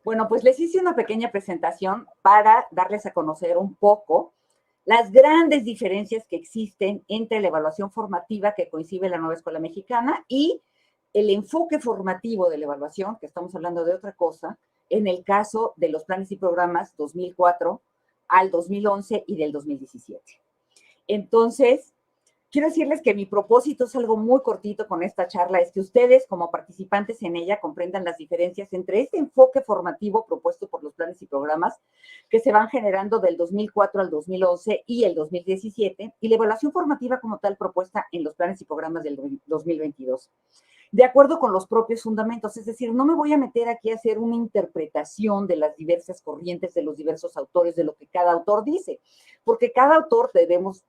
Bueno, pues les hice una pequeña presentación para darles a conocer un poco las grandes diferencias que existen entre la evaluación formativa que concibe la nueva escuela mexicana y el enfoque formativo de la evaluación, que estamos hablando de otra cosa, en el caso de los planes y programas 2004 al 2011 y del 2017. Entonces, quiero decirles que mi propósito es algo muy cortito con esta charla, es que ustedes como participantes en ella comprendan las diferencias entre este enfoque formativo propuesto por los planes y programas que se van generando del 2004 al 2011 y el 2017 y la evaluación formativa como tal propuesta en los planes y programas del 2022. De acuerdo con los propios fundamentos, es decir, no me voy a meter aquí a hacer una interpretación de las diversas corrientes, de los diversos autores, de lo que cada autor dice, porque cada autor tenemos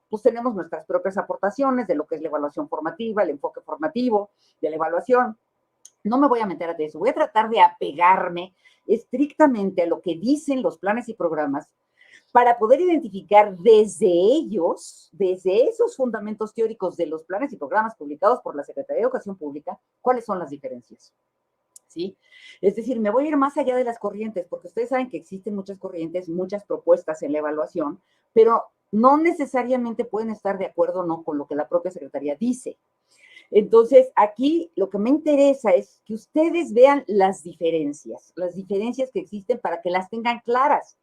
nuestras propias aportaciones de lo que es la evaluación formativa, el enfoque formativo de la evaluación. No me voy a meter a eso, voy a tratar de apegarme estrictamente a lo que dicen los planes y programas para poder identificar desde ellos, desde esos fundamentos teóricos de los planes y programas publicados por la Secretaría de Educación Pública, cuáles son las diferencias. ¿Sí? Es decir, me voy a ir más allá de las corrientes, porque ustedes saben que existen muchas corrientes, muchas propuestas en la evaluación, pero no necesariamente pueden estar de acuerdo no con lo que la propia Secretaría dice. Entonces, aquí lo que me interesa es que ustedes vean las diferencias que existen para que las tengan claras.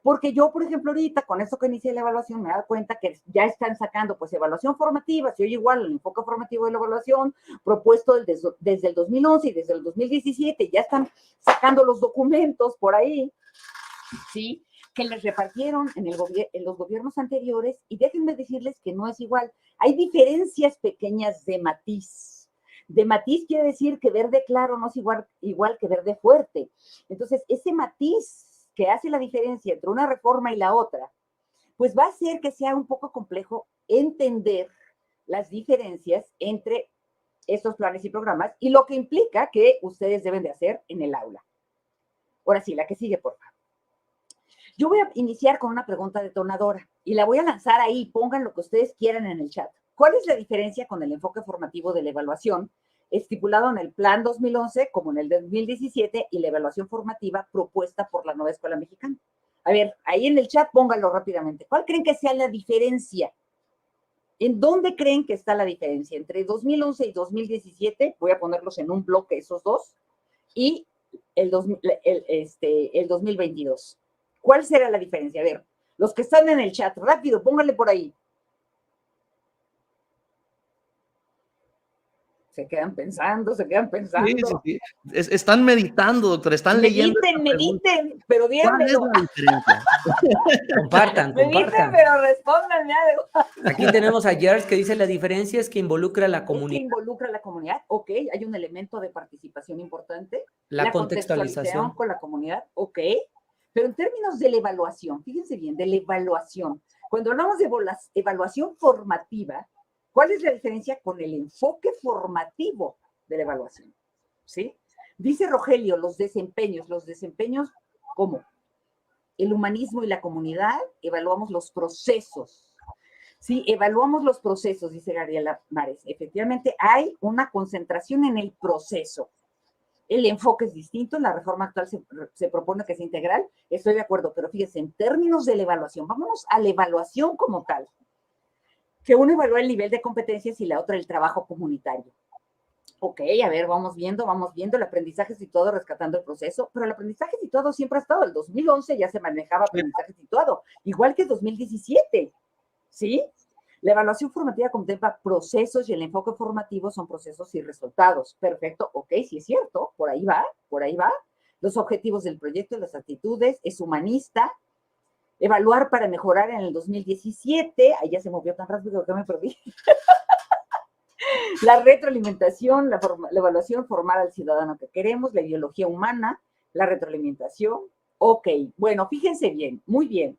Porque yo, por ejemplo, ahorita con esto que inicié la evaluación, me he dado cuenta que ya están sacando pues evaluación formativa, si oye igual el enfoque formativo de la evaluación, propuesto desde el 2011 y desde el 2017, ya están sacando los documentos por ahí, ¿sí? Que les repartieron en los gobiernos anteriores, y déjenme decirles que no es igual. Hay diferencias pequeñas de matiz. De matiz quiere decir que verde claro no es igual que verde fuerte. Entonces, ese matiz que hace la diferencia entre una reforma y la otra, pues va a hacer que sea un poco complejo entender las diferencias entre estos planes y programas y lo que implica que ustedes deben de hacer en el aula. Ahora sí, la que sigue, por favor. Yo voy a iniciar con una pregunta detonadora y la voy a lanzar ahí, pongan lo que ustedes quieran en el chat. ¿Cuál es la diferencia con el enfoque formativo de la evaluación estipulado en el Plan 2011 como en el 2017 y la evaluación formativa propuesta por la nueva escuela mexicana? A ver, ahí en el chat pónganlo rápidamente. ¿Cuál creen que sea la diferencia? ¿En dónde creen que está la diferencia? Entre 2011 y 2017, voy a ponerlos en un bloque esos dos, y el 2022. ¿Cuál será la diferencia? A ver, los que están en el chat, rápido, pónganle por ahí. Se quedan pensando. Sí, sí, sí. Están meditando, doctor, están leyendo. Mediten, pero díganmelo. ¿Cuál es la diferencia? Compartan. Mediten, pero respóndanme algo. Aquí tenemos a Gers que dice la diferencia es que involucra a la comunidad. Es que involucra a la comunidad, ok, hay un elemento de participación importante. La contextualización con la comunidad, ok. Pero en términos de la evaluación, fíjense bien, de la evaluación, cuando hablamos de evaluación formativa, ¿cuál es la diferencia con el enfoque formativo de la evaluación? ¿Sí? Dice Rogelio, los desempeños, ¿cómo? El humanismo y la comunidad, evaluamos los procesos. Sí, evaluamos los procesos, dice Gabriela Mares. Efectivamente, hay una concentración en el proceso. El enfoque es distinto, la reforma actual se propone que sea integral, estoy de acuerdo, pero fíjense, en términos de la evaluación, vámonos a la evaluación como tal, que uno evalúa el nivel de competencias y la otra el trabajo comunitario. Ok, a ver, vamos viendo, el aprendizaje situado rescatando el proceso, pero el aprendizaje situado siempre ha estado, el 2011 ya se manejaba aprendizaje situado, igual que el 2017, ¿sí? La evaluación formativa contempla procesos y el enfoque formativo son procesos y resultados. Perfecto, ok, sí es cierto, por ahí va. Los objetivos del proyecto, las actitudes, es humanista. Evaluar para mejorar en el 2017, ahí ya se movió tan rápido que me perdí. La retroalimentación, la evaluación, formar al ciudadano que queremos, la ideología humana, la retroalimentación. Ok, bueno, fíjense bien, muy bien.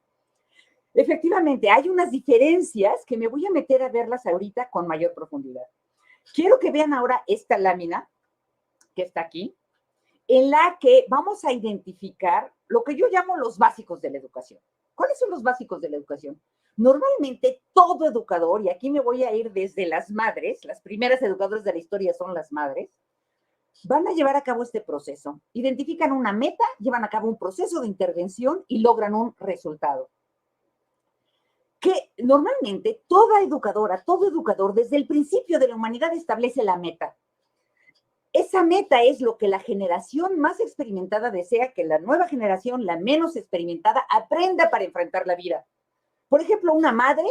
Efectivamente, hay unas diferencias que me voy a meter a verlas ahorita con mayor profundidad. Quiero que vean ahora esta lámina que está aquí, en la que vamos a identificar lo que yo llamo los básicos de la educación. ¿Cuáles son los básicos de la educación? Normalmente todo educador, y aquí me voy a ir desde las madres, las primeras educadoras de la historia son las madres, van a llevar a cabo este proceso. Identifican una meta, llevan a cabo un proceso de intervención y logran un resultado. Que normalmente toda educadora, todo educador, desde el principio de la humanidad establece la meta. Esa meta es lo que la generación más experimentada desea que la nueva generación, la menos experimentada, aprenda para enfrentar la vida. Por ejemplo, una madre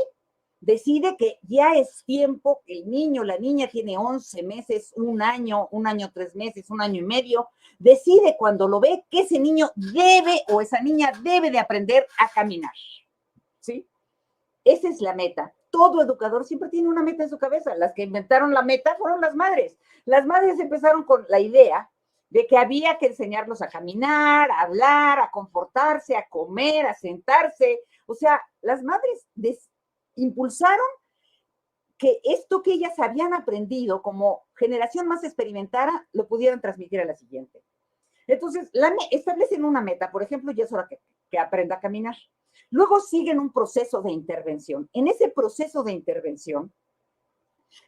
decide que ya es tiempo, que el niño, la niña tiene 11 meses, un año, 3 meses, un año y medio, decide cuando lo ve que ese niño debe o esa niña debe de aprender a caminar, ¿sí? Esa es la meta. Todo educador siempre tiene una meta en su cabeza. Las que inventaron la meta fueron las madres. Las madres empezaron con la idea de que había que enseñarlos a caminar, a hablar, a comportarse, a comer, a sentarse. O sea, las madres impulsaron que esto que ellas habían aprendido como generación más experimentada lo pudieran transmitir a la siguiente. Entonces, establecen una meta, por ejemplo, ya es hora que aprenda a caminar. Luego siguen un proceso de intervención. En ese proceso de intervención,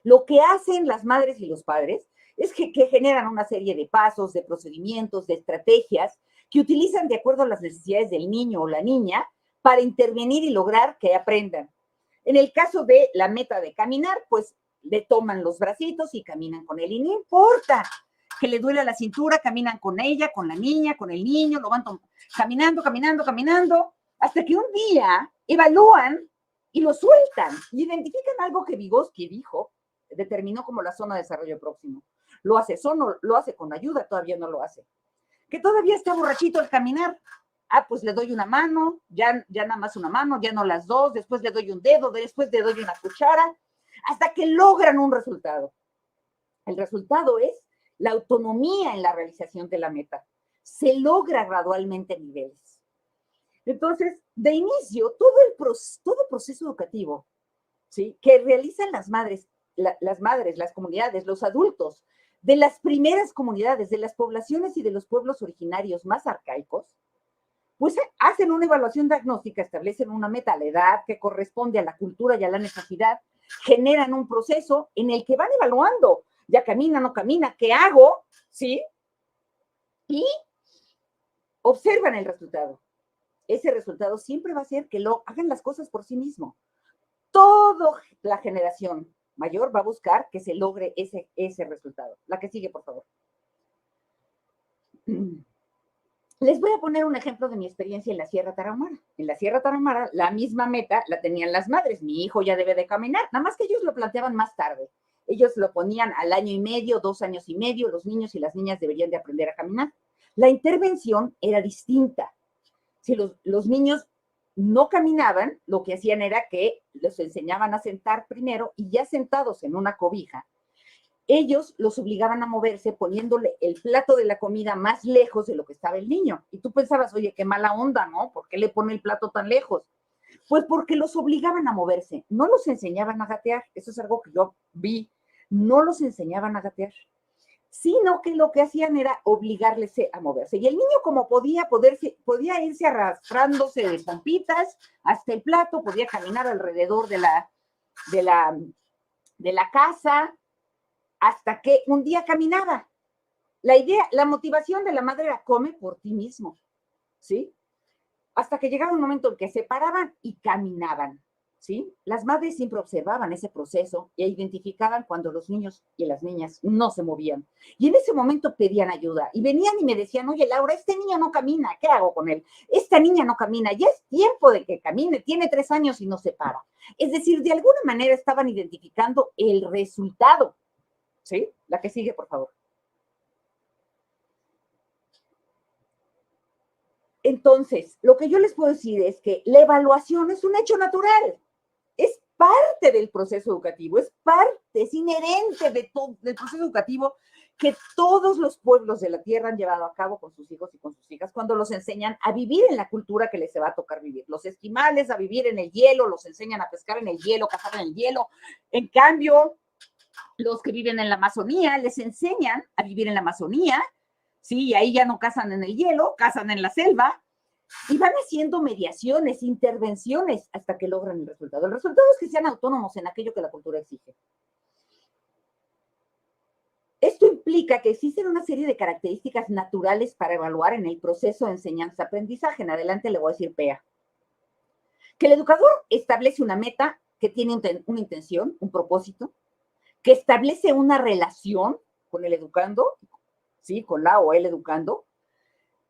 lo que hacen las madres y los padres es que generan una serie de pasos, de procedimientos, de estrategias que utilizan de acuerdo a las necesidades del niño o la niña para intervenir y lograr que aprendan. En el caso de la meta de caminar, pues le toman los bracitos y caminan con él y no importa que le duele la cintura, caminan con ella, con la niña, con el niño, lo van caminando, caminando, caminando, hasta que un día evalúan y lo sueltan y identifican algo que Vygotsky dijo, determinó como la zona de desarrollo próximo. Lo hace solo, lo hace con ayuda, todavía no lo hace. Que todavía está borrachito al caminar. Ah, pues le doy una mano, ya nada más una mano, ya no las dos, después le doy un dedo, después le doy una cuchara, hasta que logran un resultado. El resultado es la autonomía en la realización de la meta. Se logra gradualmente en niveles. Entonces, de inicio, todo proceso educativo, ¿sí?, que realizan las madres, las comunidades, los adultos, de las primeras comunidades, de las poblaciones y de los pueblos originarios más arcaicos, pues hacen una evaluación diagnóstica, establecen una meta a la edad que corresponde a la cultura y a la necesidad, generan un proceso en el que van evaluando, ya camina, no camina, ¿qué hago? ¿Sí? Y observan el resultado. Ese resultado siempre va a ser que hagan las cosas por sí mismo. Toda la generación mayor va a buscar que se logre ese resultado. La que sigue, por favor. Les voy a poner un ejemplo de mi experiencia en la Sierra Tarahumara. En la Sierra Tarahumara, la misma meta la tenían las madres. Mi hijo ya debe de caminar, nada más que ellos lo planteaban más tarde. Ellos lo ponían al año y medio, 2 años y medio, los niños y las niñas deberían de aprender a caminar. La intervención era distinta. Si los niños no caminaban, lo que hacían era que los enseñaban a sentar primero y ya sentados en una cobija, ellos los obligaban a moverse poniéndole el plato de la comida más lejos de lo que estaba el niño. Y tú pensabas, oye, qué mala onda, ¿no? ¿Por qué le pone el plato tan lejos? Pues porque los obligaban a moverse, no los enseñaban a gatear. Eso es algo que yo vi. No los enseñaban a gatear, sino que lo que hacían era obligarles a moverse. Y el niño, como podía irse arrastrándose de pompitas hasta el plato, podía caminar alrededor de la casa, hasta que un día caminaba. La motivación de la madre era come por ti mismo, ¿sí? Hasta que llegaba un momento en que se paraban y caminaban, ¿sí? Las madres siempre observaban ese proceso e identificaban cuando los niños y las niñas no se movían. Y en ese momento pedían ayuda y venían y me decían, oye, Laura, este niño no camina, ¿qué hago con él? Esta niña no camina, ya es tiempo de que camine, tiene 3 años y no se para. Es decir, de alguna manera estaban identificando el resultado, ¿sí? La que sigue, por favor. Entonces, lo que yo les puedo decir es que la evaluación es un hecho natural, es parte del proceso educativo, es inherente del proceso educativo que todos los pueblos de la tierra han llevado a cabo con sus hijos y con sus hijas cuando los enseñan a vivir en la cultura que les va a tocar vivir. Los esquimales a vivir en el hielo, los enseñan a pescar en el hielo, cazar en el hielo. En cambio, los que viven en la Amazonía les enseñan a vivir en la Amazonía, ¿sí? Y ahí ya no cazan en el hielo, cazan en la selva, y van haciendo mediaciones, intervenciones, hasta que logran el resultado. El resultado es que sean autónomos en aquello que la cultura exige. Esto implica que existen una serie de características naturales para evaluar en el proceso de enseñanza-aprendizaje. En adelante le voy a decir PEA. Que el educador establece una meta que tiene una intención, un propósito, que establece una relación con el educando, ¿sí? Con la o el educando.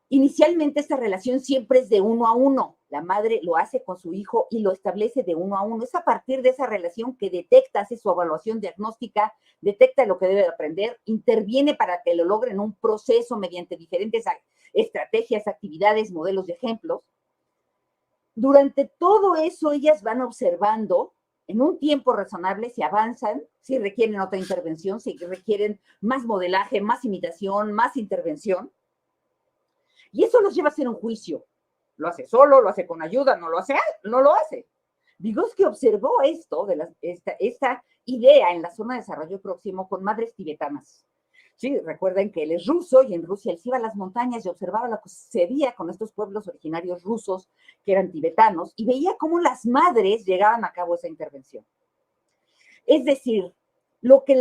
Inicialmente esta relación siempre es de 1 a 1. La madre lo hace con su hijo y lo establece de 1 a 1. Es a partir de esa relación que detecta, hace su evaluación diagnóstica, detecta lo que debe aprender, interviene para que lo logre en un proceso mediante diferentes estrategias, actividades, modelos de ejemplos. Durante todo eso ellas van observando en un tiempo razonable si avanzan, si requieren otra intervención, si requieren más modelaje, más imitación, más intervención. Y eso los lleva a hacer un juicio. Lo hace solo, lo hace con ayuda, no lo hace, no lo hace. Vygotsky observó esto, esta idea en la zona de desarrollo próximo con madres tibetanas. Sí, recuerden que él es ruso y en Rusia él se iba a las montañas y observaba lo que sucedía con estos pueblos originarios rusos que eran tibetanos y veía cómo las madres llegaban a cabo esa intervención. Es decir, lo que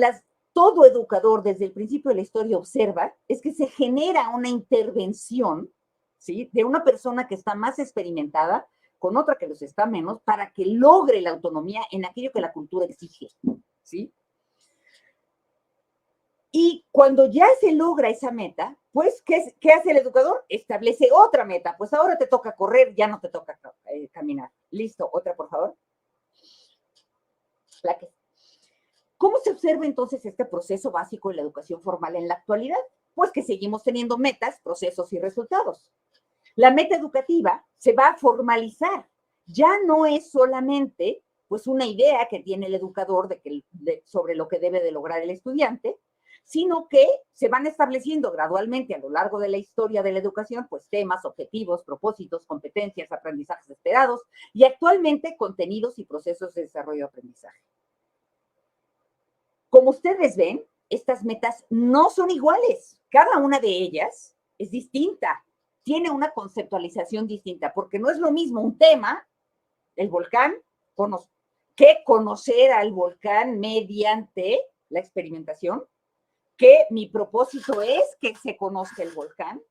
todo educador desde el principio de la historia observa es que se genera una intervención, ¿sí? De una persona que está más experimentada con otra que los está menos para que logre la autonomía en aquello que la cultura exige, ¿sí? Y cuando ya se logra esa meta, pues, ¿qué hace el educador? Establece otra meta. Pues ahora te toca correr, ya no te toca caminar. Listo, otra, por favor. Plaques. ¿Cómo se observa entonces este proceso básico de la educación formal en la actualidad? Pues que seguimos teniendo metas, procesos y resultados. La meta educativa se va a formalizar. Ya no es solamente pues una idea que tiene el educador sobre lo que debe de lograr el estudiante, sino que se van estableciendo gradualmente a lo largo de la historia de la educación, pues temas, objetivos, propósitos, competencias, aprendizajes esperados y actualmente contenidos y procesos de desarrollo de aprendizaje. Como ustedes ven, estas metas no son iguales. Cada una de ellas es distinta, tiene una conceptualización distinta, porque no es lo mismo un tema, el volcán, que conocer al volcán mediante la experimentación, que mi propósito es que se conozca el volcán,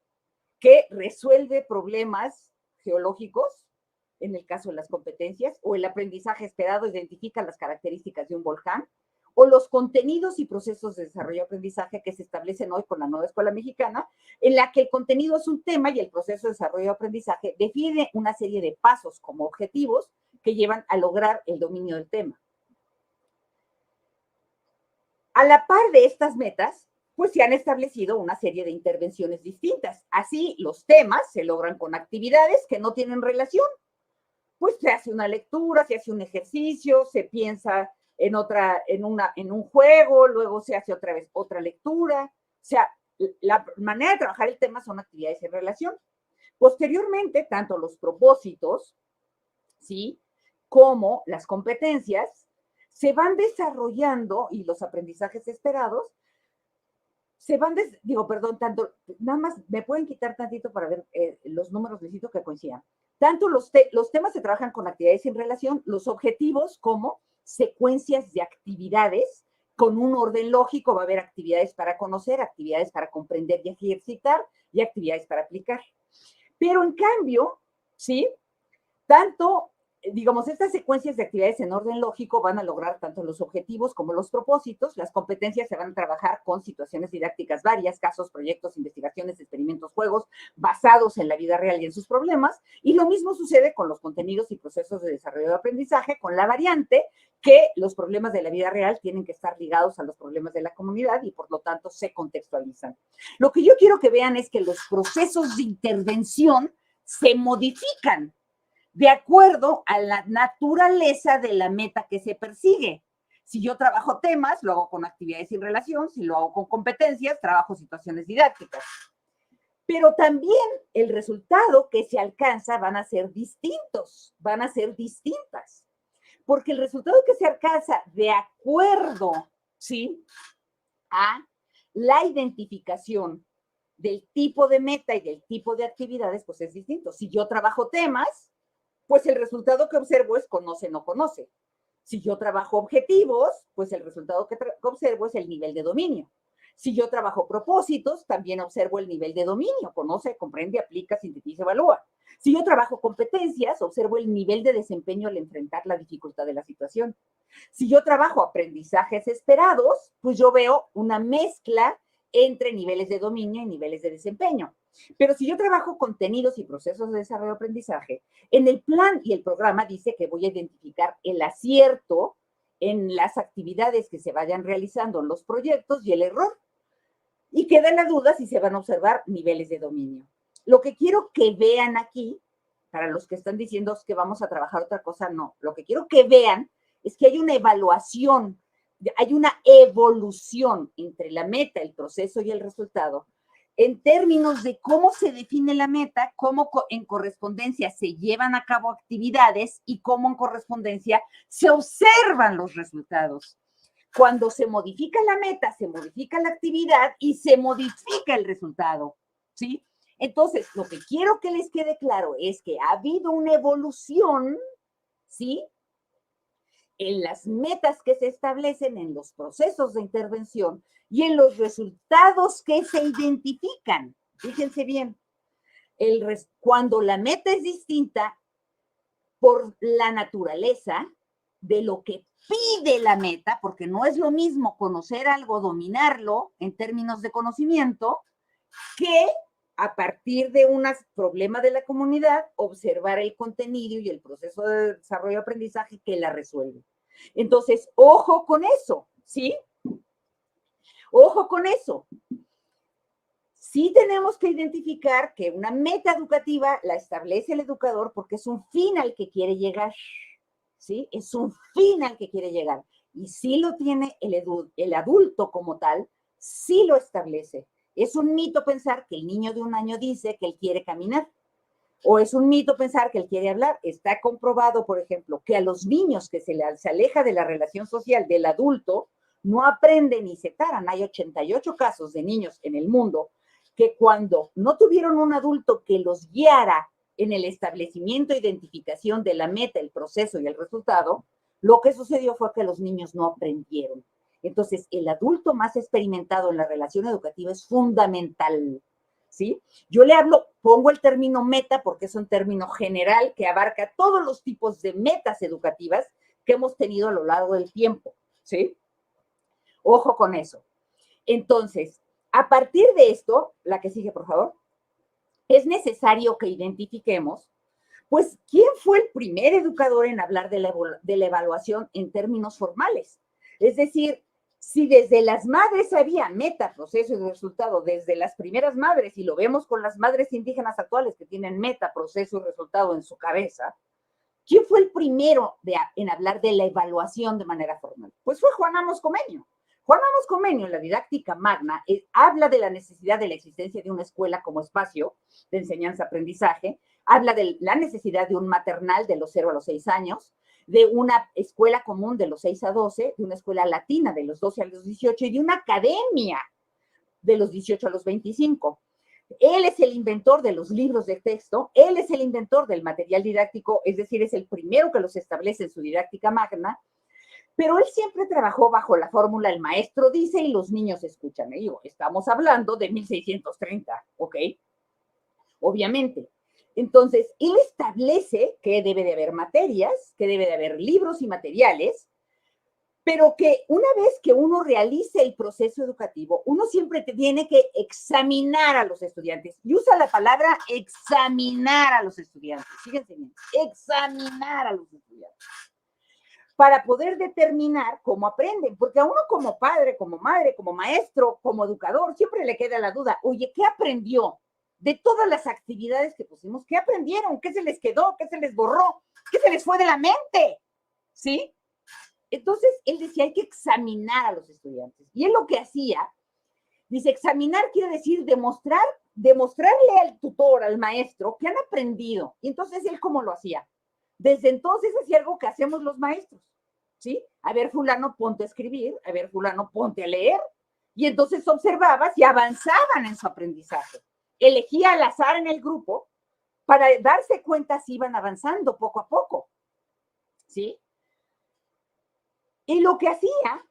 que resuelve problemas geológicos, en el caso de las competencias, o el aprendizaje esperado identifica las características de un volcán, o los contenidos y procesos de desarrollo de aprendizaje que se establecen hoy con la nueva escuela mexicana, en la que el contenido es un tema y el proceso de desarrollo de aprendizaje define una serie de pasos como objetivos que llevan a lograr el dominio del tema. A la par de estas metas, pues se han establecido una serie de intervenciones distintas. Así, los temas se logran con actividades que no tienen relación. Pues se hace una lectura, se hace un ejercicio, se piensa en un juego, luego se hace otra vez otra lectura. O sea, la manera de trabajar el tema son actividades en relación. Posteriormente, tanto los propósitos, ¿sí?, como las competencias se van desarrollando y los aprendizajes esperados se van, tanto, nada más, me pueden quitar tantito para ver los números, necesito que coincidan. Tanto los temas se trabajan con actividades en relación, los objetivos como secuencias de actividades con un orden lógico, va a haber actividades para conocer, actividades para comprender y ejercitar y actividades para aplicar. Pero en cambio, ¿sí?, tanto, digamos, estas secuencias de actividades en orden lógico van a lograr tanto los objetivos como los propósitos. Las competencias se van a trabajar con situaciones didácticas varias, casos, proyectos, investigaciones, experimentos, juegos, basados en la vida real y en sus problemas. Y lo mismo sucede con los contenidos y procesos de desarrollo de aprendizaje, con la variante que los problemas de la vida real tienen que estar ligados a los problemas de la comunidad y por lo tanto se contextualizan. Lo que yo quiero que vean es que los procesos de intervención se modifican de acuerdo a la naturaleza de la meta que se persigue. Si yo trabajo temas, lo hago con actividades sin relación. Si lo hago con competencias, trabajo situaciones didácticas. Pero también el resultado que se alcanza van a ser distintos, van a ser distintas. Porque el resultado que se alcanza de acuerdo, ¿sí?, a la identificación del tipo de meta y del tipo de actividades, pues es distinto. Si yo trabajo temas, pues el resultado que observo es conoce, no conoce. Si yo trabajo objetivos, pues el resultado que observo es el nivel de dominio. Si yo trabajo propósitos, también observo el nivel de dominio, conoce, comprende, aplica, sintetiza, evalúa. Si yo trabajo competencias, observo el nivel de desempeño al enfrentar la dificultad de la situación. Si yo trabajo aprendizajes esperados, pues yo veo una mezcla entre niveles de dominio y niveles de desempeño. Pero si yo trabajo contenidos y procesos de desarrollo de aprendizaje, en el plan y el programa dice que voy a identificar el acierto en las actividades que se vayan realizando en los proyectos y el error. Y queda la duda si se van a observar niveles de dominio. Lo que quiero que vean aquí, para los que están diciendo que vamos a trabajar otra cosa, no. Lo que quiero que vean es que hay una evaluación, hay una evolución entre la meta, el proceso y el resultado, en términos de cómo se define la meta, cómo en correspondencia se llevan a cabo actividades y cómo en correspondencia se observan los resultados. Cuando se modifica la meta, se modifica la actividad y se modifica el resultado, ¿sí? Entonces, lo que quiero que les quede claro es que ha habido una evolución, ¿sí?, en las metas que se establecen, en los procesos de intervención y en los resultados que se identifican. Fíjense bien, cuando la meta es distinta por la naturaleza de lo que pide la meta, porque no es lo mismo conocer algo, dominarlo en términos de conocimiento, que a partir de un problema de la comunidad, observar el contenido y el proceso de desarrollo de aprendizaje que la resuelve. Entonces, ojo con eso, ¿sí? Ojo con eso. Sí tenemos que identificar que una meta educativa la establece el educador porque es un fin al que quiere llegar, ¿sí? Es un fin al que quiere llegar. Y sí lo tiene el adulto como tal, sí lo establece. Es un mito pensar que el niño de 1 año dice que él quiere caminar. O es un mito pensar que él quiere hablar. Está comprobado, por ejemplo, que a los niños que se aleja de la relación social del adulto, no aprenden ni se taran. Hay 88 casos de niños en el mundo que cuando no tuvieron un adulto que los guiara en el establecimiento e identificación de la meta, el proceso y el resultado, lo que sucedió fue que los niños no aprendieron. Entonces, el adulto más experimentado en la relación educativa es fundamental, ¿sí? Yo le pongo el término meta porque es un término general que abarca todos los tipos de metas educativas que hemos tenido a lo largo del tiempo, ¿sí? Ojo con eso. Entonces, a partir de esto, la que sigue, por favor, es necesario que identifiquemos, pues, ¿quién fue el primer educador en hablar de la evaluación en términos formales? Es decir, si desde las madres había meta, proceso y resultado, desde las primeras madres, y lo vemos con las madres indígenas actuales que tienen meta, proceso y resultado en su cabeza, ¿quién fue el primero en hablar de la evaluación de manera formal? Pues fue Juan Amos Comenio. Juan Amos Comenio, en la didáctica magna, habla de la necesidad de la existencia de una escuela como espacio de enseñanza-aprendizaje, habla de la necesidad de un maternal de los 0 a los 6 años, de una escuela común de los 6 a 12, de una escuela latina de los 12 a los 18 y de una academia de los 18 a los 25. Él es el inventor de los libros de texto, él es el inventor del material didáctico, es decir, es el primero que los establece en su didáctica magna, pero él siempre trabajó bajo la fórmula el maestro dice y los niños escuchan. Y digo, estamos hablando de 1630, ¿ok? Obviamente. Entonces, él establece que debe de haber materias, que debe de haber libros y materiales, pero que una vez que uno realice el proceso educativo, uno siempre tiene que examinar a los estudiantes. Y usa la palabra examinar a los estudiantes. Fíjense bien, examinar a los estudiantes. Para poder determinar cómo aprenden, porque a uno como padre, como madre, como maestro, como educador, siempre le queda la duda, oye, ¿qué aprendió? De todas las actividades que pusimos, ¿qué aprendieron? ¿Qué se les quedó? ¿Qué se les borró? ¿Qué se les fue de la mente? ¿Sí? Entonces, él decía, hay que examinar a los estudiantes. Y él lo que hacía, dice, examinar quiere decir demostrarle al tutor, al maestro, que han aprendido. Y entonces, ¿él cómo lo hacía? Desde entonces hacía algo que hacemos los maestros, ¿sí? A ver, fulano, ponte a escribir, a ver, fulano, ponte a leer. Y entonces observaba si avanzaban en su aprendizaje. Elegía al azar en el grupo para darse cuenta si iban avanzando poco a poco, ¿sí? Y lo que hacía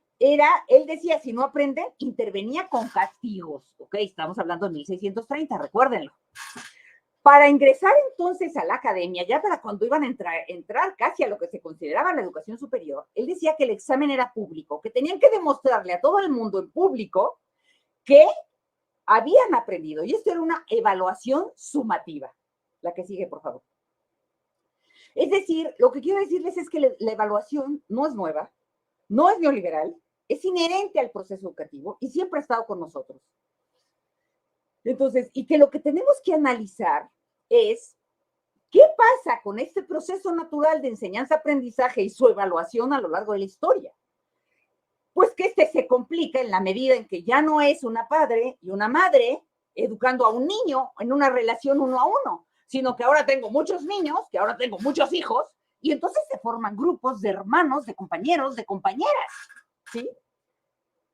él decía, si no aprenden, intervenía con castigos, ¿ok? Estamos hablando de 1630, recuérdenlo. Para ingresar entonces a la academia, ya para cuando iban a entrar casi a lo que se consideraba la educación superior, él decía que el examen era público, que tenían que demostrarle a todo el mundo en público que habían aprendido. Y esto era una evaluación sumativa. La que sigue, por favor. Es decir, lo que quiero decirles es que la evaluación no es nueva, no es neoliberal, es inherente al proceso educativo y siempre ha estado con nosotros. Entonces, y que lo que tenemos que analizar es qué pasa con este proceso natural de enseñanza-aprendizaje y su evaluación a lo largo de la historia. Pues que se complica en la medida en que ya no es una padre y una madre educando a un niño en una relación uno a uno, sino que ahora tengo muchos niños, que ahora tengo muchos hijos, y entonces se forman grupos de hermanos, de compañeros, de compañeras, ¿sí?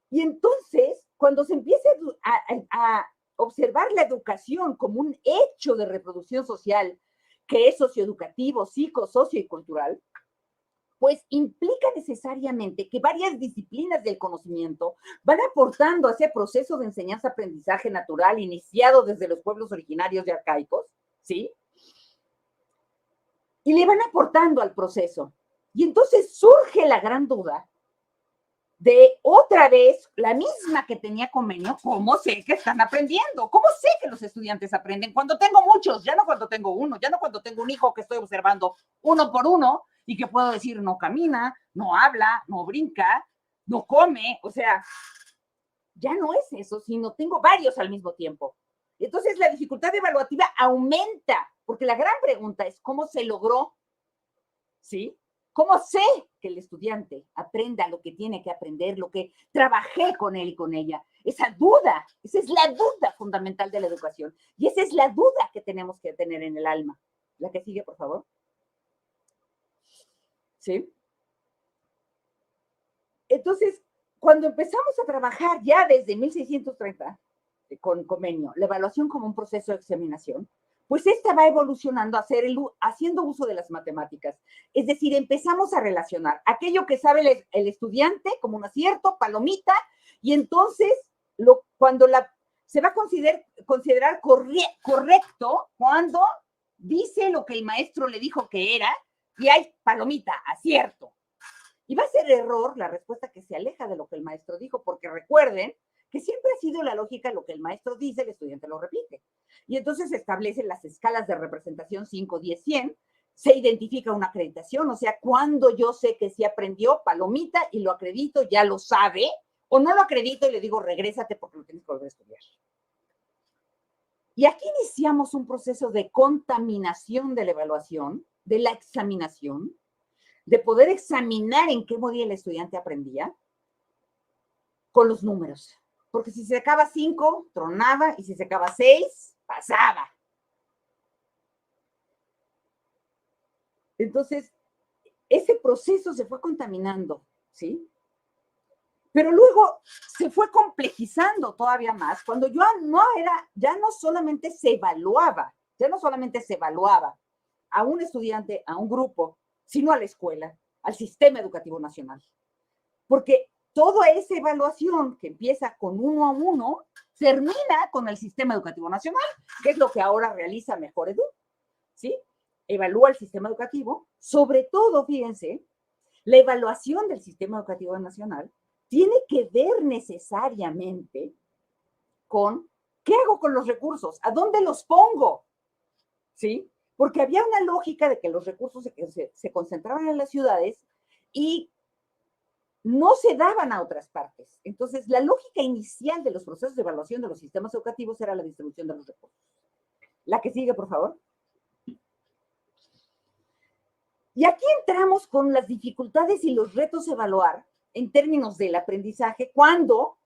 Y entonces, cuando se empieza a observar la educación como un hecho de reproducción social que es socioeducativo, socio y cultural, pues implica necesariamente que varias disciplinas del conocimiento van aportando a ese proceso de enseñanza-aprendizaje natural iniciado desde los pueblos originarios y arcaicos, ¿sí? Y le van aportando al proceso. Y entonces surge la gran duda de otra vez la misma que tenía Comenio, ¿cómo sé que están aprendiendo? ¿Cómo sé que los estudiantes aprenden? Cuando tengo muchos, ya no cuando tengo uno, ya no cuando tengo un hijo que estoy observando uno por uno y que puedo decir no camina, no habla, no brinca, no come, o sea, ya no es eso, sino tengo varios al mismo tiempo. Entonces la dificultad evaluativa aumenta, porque la gran pregunta es ¿cómo se logró? ¿Sí? ¿Cómo sé que el estudiante aprenda lo que tiene que aprender, lo que trabajé con él y con ella? Esa duda, esa es la duda fundamental de la educación. Y esa es la duda que tenemos que tener en el alma. La que sigue, por favor. ¿Sí? Entonces, cuando empezamos a trabajar ya desde 1630 con Comenio, la evaluación como un proceso de examinación, pues esta va evolucionando haciendo uso de las matemáticas. Es decir, empezamos a relacionar aquello que sabe el estudiante como un acierto, palomita, y entonces cuando se va a considerar correcto cuando dice lo que el maestro le dijo que era, y hay palomita, acierto. Y va a ser error la respuesta que se aleja de lo que el maestro dijo, porque recuerden que siempre ha sido la lógica lo que el maestro dice, el estudiante lo repite. Y entonces se establecen las escalas de representación 5, 10, 100, se identifica una acreditación, o sea, cuando yo sé que sí aprendió, palomita, y lo acredito, ya lo sabe, o no lo acredito y le digo, regrésate porque lo tienes que volver a estudiar. Y aquí iniciamos un proceso de contaminación de la evaluación, de la examinación, de poder examinar en qué modelo el estudiante aprendía con los números. Porque si se sacaba 5, tronaba, y si se sacaba 6, pasaba. Entonces, ese proceso se fue contaminando, ¿sí? Pero luego se fue complejizando todavía más cuando ya no solamente se evaluaba a un estudiante, a un grupo, sino a la escuela, al sistema educativo nacional. Porque toda esa evaluación que empieza con uno a uno, termina con el sistema educativo nacional, que es lo que ahora realiza Mejor Edu, ¿sí? Evalúa el sistema educativo, sobre todo, fíjense, la evaluación del sistema educativo nacional tiene que ver necesariamente con ¿qué hago con los recursos? ¿A dónde los pongo? ¿Sí? Porque había una lógica de que los recursos se concentraban en las ciudades y no se daban a otras partes. Entonces, la lógica inicial de los procesos de evaluación de los sistemas educativos era la distribución de los recursos. La que sigue, por favor. Y aquí entramos con las dificultades y los retos a evaluar en términos del aprendizaje cuando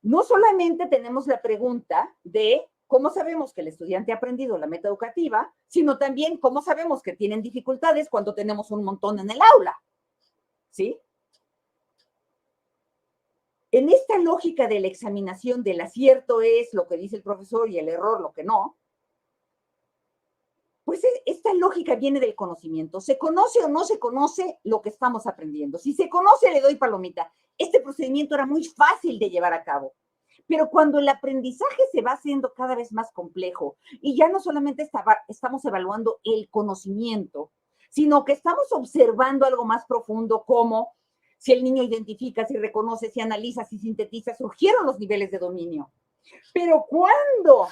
no solamente tenemos la pregunta de cómo sabemos que el estudiante ha aprendido la meta educativa, sino también cómo sabemos que tienen dificultades cuando tenemos un montón en el aula. ¿Sí? En esta lógica de la examinación del acierto es lo que dice el profesor y el error lo que no, Pues esta lógica viene del conocimiento. ¿Se conoce o no se conoce lo que estamos aprendiendo? Si se conoce, le doy palomita. Este procedimiento era muy fácil de llevar a cabo. Pero cuando el aprendizaje se va haciendo cada vez más complejo y ya no solamente estamos evaluando el conocimiento, sino que estamos observando algo más profundo como si el niño identifica, si reconoce, si analiza, si sintetiza, surgieron los niveles de dominio. Pero cuando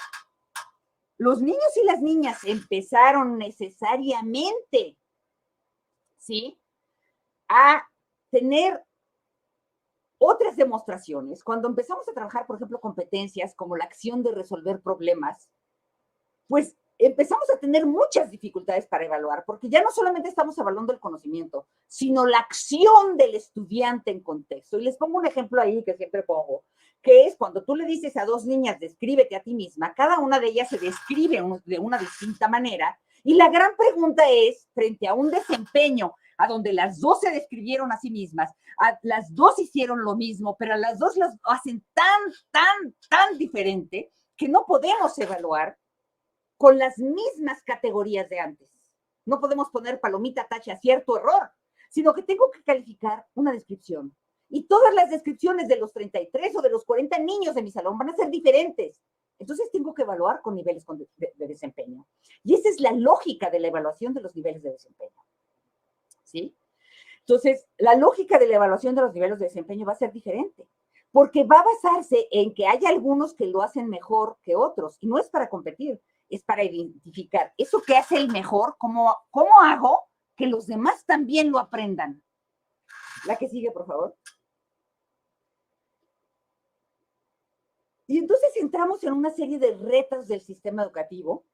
los niños y las niñas empezaron necesariamente, ¿sí?, a tener otras demostraciones, cuando empezamos a trabajar, por ejemplo, competencias como la acción de resolver problemas, pues empezamos a tener muchas dificultades para evaluar, porque ya no solamente estamos evaluando el conocimiento, sino la acción del estudiante en contexto. Y les pongo un ejemplo ahí que siempre pongo, que es cuando tú le dices a dos niñas, descríbete a ti misma, cada una de ellas se describe de una distinta manera, y la gran pregunta es, frente a un desempeño a donde las dos se describieron a sí mismas, las dos hicieron lo mismo, pero las dos las hacen tan diferente que no podemos evaluar con las mismas categorías de antes. No podemos poner palomita, tache, acierto, error, sino que tengo que calificar una descripción. Y todas las descripciones de los 33 o de los 40 niños de mi salón van a ser diferentes. Entonces tengo que evaluar con niveles de desempeño. Y esa es la lógica de la evaluación de los niveles de desempeño. ¿Sí? Entonces, la lógica de la evaluación de los niveles de desempeño va a ser diferente, porque va a basarse en que hay algunos que lo hacen mejor que otros, y no es para competir, es para identificar eso que hace el mejor, cómo hago que los demás también lo aprendan. La que sigue, por favor. Y entonces entramos en una serie de retos del sistema educativo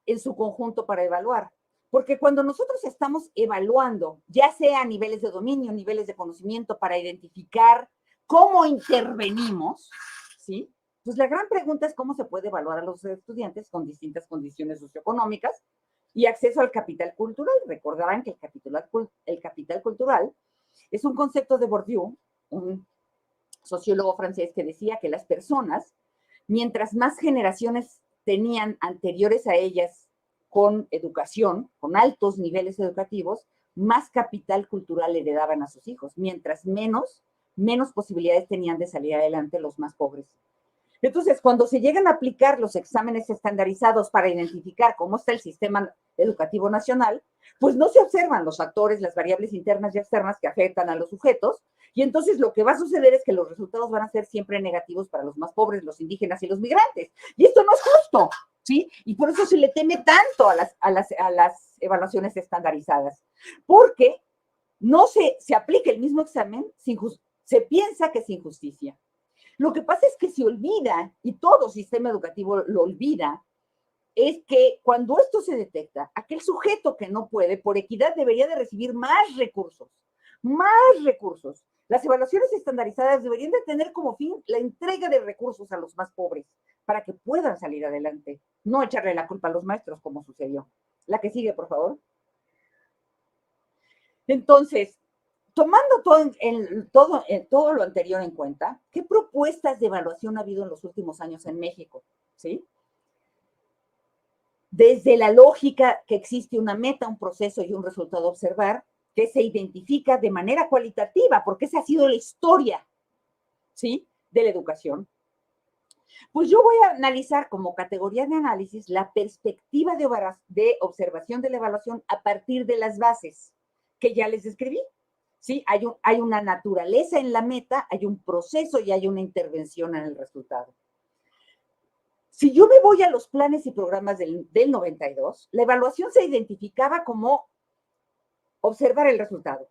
en su conjunto para evaluar. Porque cuando nosotros estamos evaluando, ya sea niveles de dominio, niveles de conocimiento, para identificar cómo intervenimos, ¿sí? Pues la gran pregunta es cómo se puede evaluar a los estudiantes con distintas condiciones socioeconómicas y acceso al capital cultural. Recordarán que el capital cultural es un concepto de Bourdieu, un sociólogo francés, que decía que las personas, mientras más generaciones tenían anteriores a ellas con educación, con altos niveles educativos, más capital cultural heredaban a sus hijos, mientras menos posibilidades tenían de salir adelante los más pobres. Entonces, cuando se llegan a aplicar los exámenes estandarizados para identificar cómo está el sistema educativo nacional, pues no se observan los factores, las variables internas y externas que afectan a los sujetos, y entonces lo que va a suceder es que los resultados van a ser siempre negativos para los más pobres, los indígenas y los migrantes. Y esto no es justo, ¿sí? Y por eso se le teme tanto a las evaluaciones estandarizadas, porque no se aplica el mismo examen, se piensa que es injusticia. Lo que pasa es que se olvida, y todo sistema educativo lo olvida, es que cuando esto se detecta, aquel sujeto que no puede, por equidad, debería de recibir más recursos, más recursos. Las evaluaciones estandarizadas deberían de tener como fin la entrega de recursos a los más pobres para que puedan salir adelante, no echarle la culpa a los maestros como sucedió. La que sigue, por favor. Entonces, tomando todo lo anterior en cuenta, ¿qué propuestas de evaluación ha habido en los últimos años en México? ¿Sí? Desde la lógica que existe una meta, un proceso y un resultado a observar, que se identifica de manera cualitativa, porque esa ha sido la historia, ¿sí?, de la educación. Pues yo voy a analizar como categoría de análisis la perspectiva de observación de la evaluación a partir de las bases que ya les describí. ¿Sí? Hay una naturaleza en la meta, hay un proceso y hay una intervención en el resultado. Si yo me voy a los planes y programas del 92, la evaluación se identificaba como observar el resultado,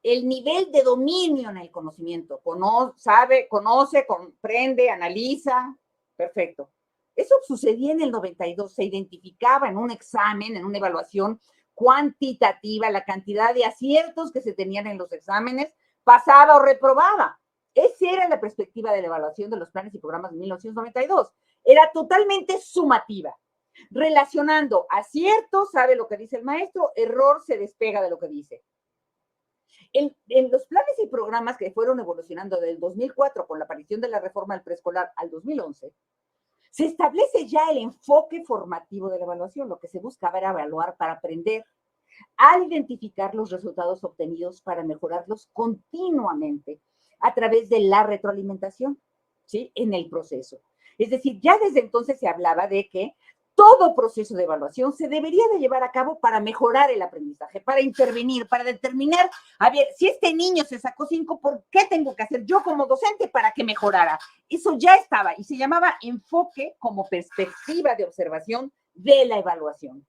el nivel de dominio en el conocimiento, conoce, comprende, analiza, perfecto. Eso sucedía en el 92, se identificaba en un examen, en una evaluación cuantitativa, la cantidad de aciertos que se tenían en los exámenes, pasaba o reprobaba. Esa era la perspectiva de la evaluación de los planes y programas de 1992. Era totalmente sumativa, relacionando acierto, sabe lo que dice el maestro, error se despega de lo que dice. En los planes y programas que fueron evolucionando del 2004 con la aparición de la reforma del preescolar al 2011, Se establece ya el enfoque formativo de la evaluación. Lo que se buscaba era evaluar para aprender, al identificar los resultados obtenidos para mejorarlos continuamente a través de la retroalimentación, ¿sí? En el proceso. Es decir, ya desde entonces se hablaba de que todo proceso de evaluación se debería de llevar a cabo para mejorar el aprendizaje, para intervenir, para determinar, a ver, si este niño se sacó 5, ¿por qué tengo que hacer yo como docente para que mejorara? Eso ya estaba y se llamaba enfoque como perspectiva de observación de la evaluación.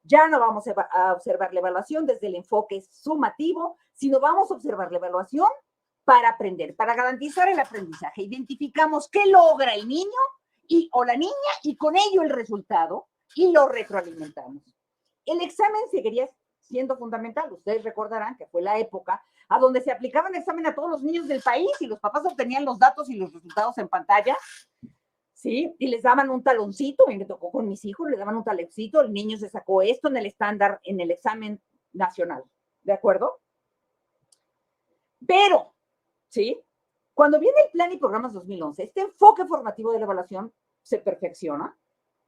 Ya no vamos a observar la evaluación desde el enfoque sumativo, sino vamos a observar la evaluación para aprender, para garantizar el aprendizaje. Identificamos qué logra el niño o la niña y con ello el resultado y lo retroalimentamos. El examen seguiría siendo fundamental. Ustedes recordarán que fue la época a donde se aplicaba el examen a todos los niños del país y los papás obtenían los datos y los resultados en pantalla. ¿Sí? Y les daban un taloncito, y me tocó con mis hijos, les daban un taloncito, el niño se sacó esto en el estándar, en el examen nacional, ¿de acuerdo? Pero, ¿sí? Cuando viene el Plan y Programas 2011, este enfoque formativo de la evaluación se perfecciona,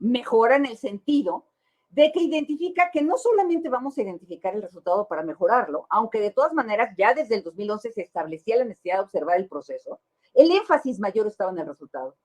mejora en el sentido de que identifica que no solamente vamos a identificar el resultado para mejorarlo, aunque de todas maneras ya desde el 2011 se establecía la necesidad de observar el proceso, el énfasis mayor estaba en el resultado.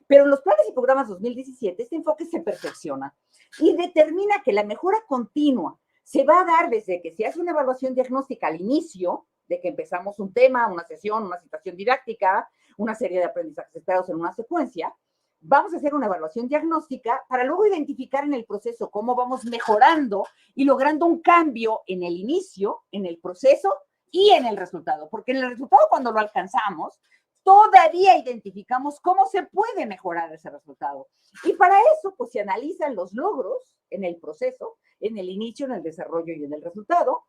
Pero en los planes y programas 2017, este enfoque se perfecciona y determina que la mejora continua se va a dar desde que se hace una evaluación diagnóstica al inicio, de que empezamos un tema, una sesión, una situación didáctica, una serie de aprendizajes esperados en una secuencia. Vamos a hacer una evaluación diagnóstica para luego identificar en el proceso cómo vamos mejorando y logrando un cambio en el inicio, en el proceso y en el resultado. Porque en el resultado, cuando lo alcanzamos, todavía identificamos cómo se puede mejorar ese resultado. Y para eso, pues se analizan los logros en el proceso, en el inicio, en el desarrollo y en el resultado,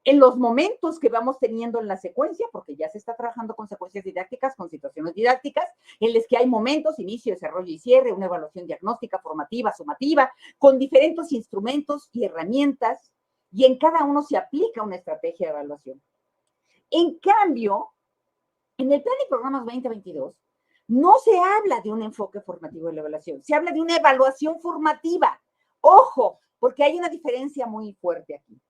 en los momentos que vamos teniendo en la secuencia, porque ya se está trabajando con secuencias didácticas, con situaciones didácticas, en las que hay momentos, inicio, desarrollo y cierre, una evaluación diagnóstica, formativa, sumativa, con diferentes instrumentos y herramientas, y en cada uno se aplica una estrategia de evaluación. En cambio, en el Plan y Programas 2022, no se habla de un enfoque formativo de la evaluación, se habla de una evaluación formativa. Ojo, porque hay una diferencia muy fuerte aquí.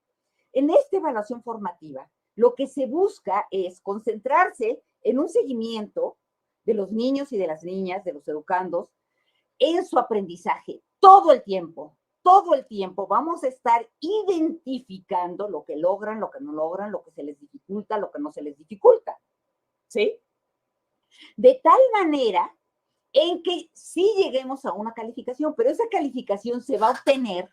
En esta evaluación formativa, lo que se busca es concentrarse en un seguimiento de los niños y de las niñas, de los educandos, en su aprendizaje todo el tiempo. Todo el tiempo vamos a estar identificando lo que logran, lo que no logran, lo que se les dificulta, lo que no se les dificulta. ¿Sí? De tal manera en que sí lleguemos a una calificación, pero esa calificación se va a obtener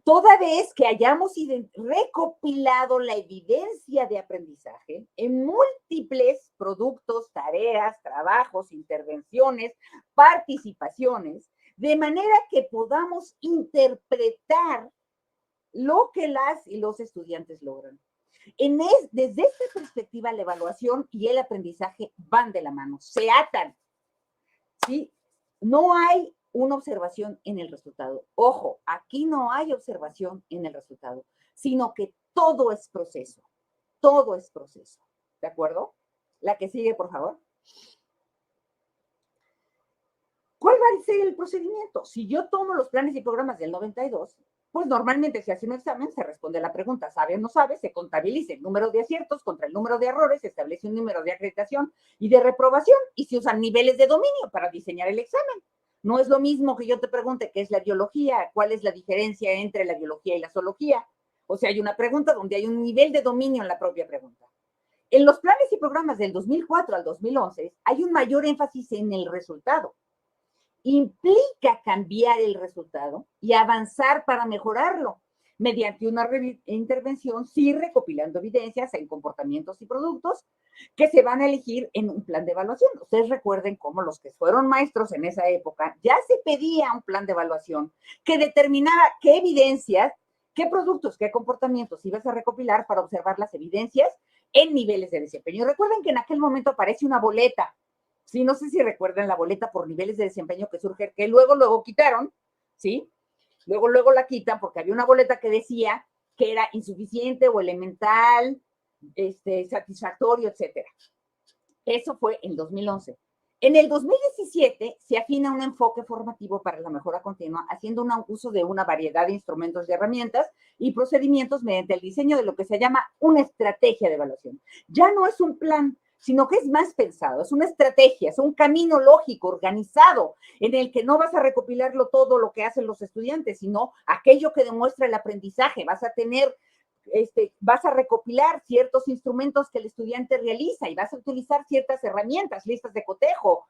toda vez que hayamos recopilado la evidencia de aprendizaje en múltiples productos, tareas, trabajos, intervenciones, participaciones, de manera que podamos interpretar lo que las y los estudiantes logran. Desde esta perspectiva, la evaluación y el aprendizaje van de la mano, se atan, ¿sí? No hay una observación en el resultado. Ojo, aquí no hay observación en el resultado, sino que todo es proceso. Todo es proceso. ¿De acuerdo? La que sigue, por favor. ¿Cuál va a ser el procedimiento? Si yo tomo los planes y programas del 92, pues normalmente se hace un examen, se responde a la pregunta, ¿sabe o no sabe? Se contabiliza el número de aciertos contra el número de errores, se establece un número de acreditación y de reprobación y se usan niveles de dominio para diseñar el examen. No es lo mismo que yo te pregunte qué es la biología, cuál es la diferencia entre la biología y la zoología. O sea, hay una pregunta donde hay un nivel de dominio en la propia pregunta. En los planes y programas del 2004 al 2011 hay un mayor énfasis en el resultado. Implica cambiar el resultado y avanzar para mejorarlo mediante una intervención, sí recopilando evidencias en comportamientos y productos que se van a elegir en un plan de evaluación. Ustedes recuerden cómo los que fueron maestros en esa época ya se pedía un plan de evaluación que determinaba qué evidencias, qué productos, qué comportamientos ibas a recopilar para observar las evidencias en niveles de desempeño. Recuerden que en aquel momento aparece una boleta. Sí, no sé si recuerdan la boleta por niveles de desempeño que surge, que luego quitaron, ¿sí? Luego la quitan porque había una boleta que decía que era insuficiente o elemental, satisfactorio, etcétera. Eso fue en 2011. En el 2017 se afina un enfoque formativo para la mejora continua, haciendo un uso de una variedad de instrumentos y herramientas y procedimientos mediante el diseño de lo que se llama una estrategia de evaluación. Ya no es un plan, sino que es más pensado, es una estrategia, es un camino lógico, organizado, en el que no vas a recopilarlo todo lo que hacen los estudiantes, sino aquello que demuestra el aprendizaje. Vas a recopilar ciertos instrumentos que el estudiante realiza y vas a utilizar ciertas herramientas, listas de cotejo,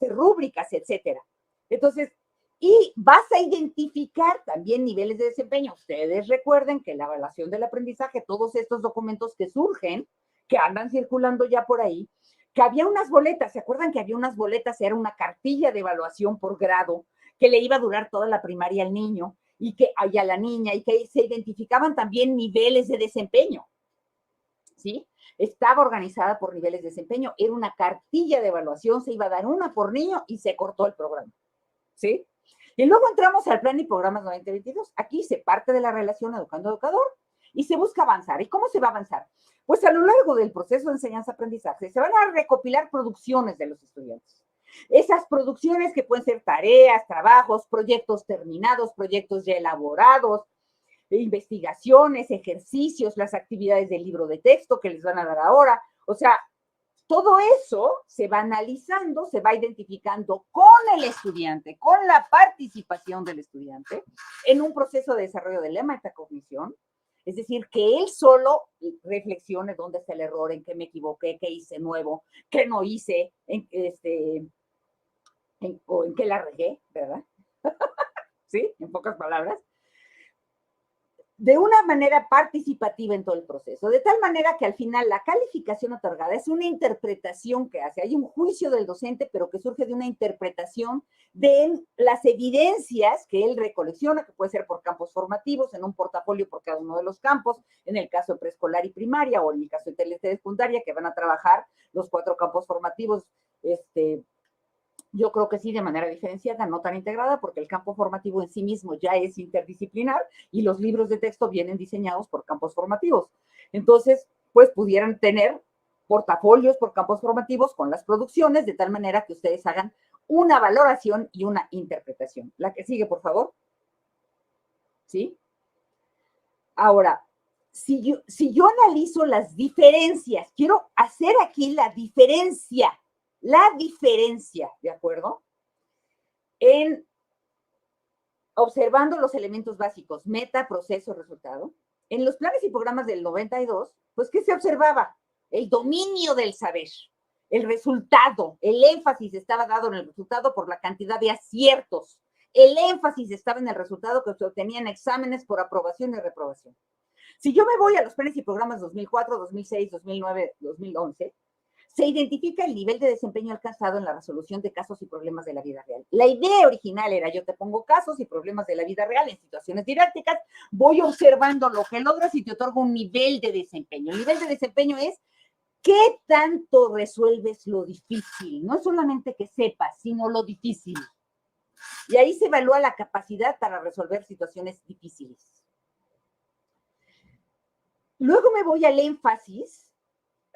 rúbricas, etcétera. Entonces, y vas a identificar también niveles de desempeño. Ustedes recuerden que la evaluación del aprendizaje, todos estos documentos que surgen, que andan circulando ya por ahí, que había unas boletas, ¿se acuerdan que había unas boletas? Era una cartilla de evaluación por grado que le iba a durar toda la primaria al niño y a la niña, y que se identificaban también niveles de desempeño, ¿sí? Estaba organizada por niveles de desempeño, era una cartilla de evaluación, se iba a dar una por niño y se cortó el programa, ¿sí? Y luego entramos al plan y programas 2022. Aquí se parte de la relación educando-educador y se busca avanzar. ¿Y cómo se va a avanzar? Pues a lo largo del proceso de enseñanza-aprendizaje se van a recopilar producciones de los estudiantes. Esas producciones que pueden ser tareas, trabajos, proyectos terminados, proyectos ya elaborados, investigaciones, ejercicios, las actividades del libro de texto que les van a dar ahora. O sea, todo eso se va analizando, se va identificando con el estudiante, con la participación del estudiante en un proceso de desarrollo de la metacognición. Es decir, que él solo reflexione dónde está el error, en qué me equivoqué, qué hice nuevo, qué no hice, o en qué la regué, ¿verdad? ¿Sí? En pocas palabras. De una manera participativa en todo el proceso, de tal manera que al final la calificación otorgada es una interpretación que hace. Hay un juicio del docente, pero que surge de una interpretación de las evidencias que él recolecciona, que puede ser por campos formativos, en un portafolio por cada uno de los campos, en el caso de preescolar y primaria, o en el caso de TLC de secundaria, que van a trabajar los 4 campos formativos, yo creo que sí, de manera diferenciada, no tan integrada, porque el campo formativo en sí mismo ya es interdisciplinar y los libros de texto vienen diseñados por campos formativos. Entonces, pues pudieran tener portafolios por campos formativos con las producciones, de tal manera que ustedes hagan una valoración y una interpretación. La que sigue, por favor. ¿Sí? Ahora, si yo analizo las diferencias, quiero hacer aquí la diferencia, ¿de acuerdo? Observando los elementos básicos, meta, proceso, resultado. En los planes y programas del 92, pues, ¿qué se observaba? El dominio del saber, el resultado, el énfasis estaba dado en el resultado por la cantidad de aciertos. El énfasis estaba en el resultado que se obtenía en exámenes por aprobación y reprobación. Si yo me voy a los planes y programas 2004, 2006, 2009, 2011, se identifica el nivel de desempeño alcanzado en la resolución de casos y problemas de la vida real. La idea original era: yo te pongo casos y problemas de la vida real en situaciones didácticas, voy observando lo que logras y te otorgo un nivel de desempeño. El nivel de desempeño es qué tanto resuelves lo difícil, no solamente que sepas, sino lo difícil. Y ahí se evalúa la capacidad para resolver situaciones difíciles. Luego me voy al énfasis.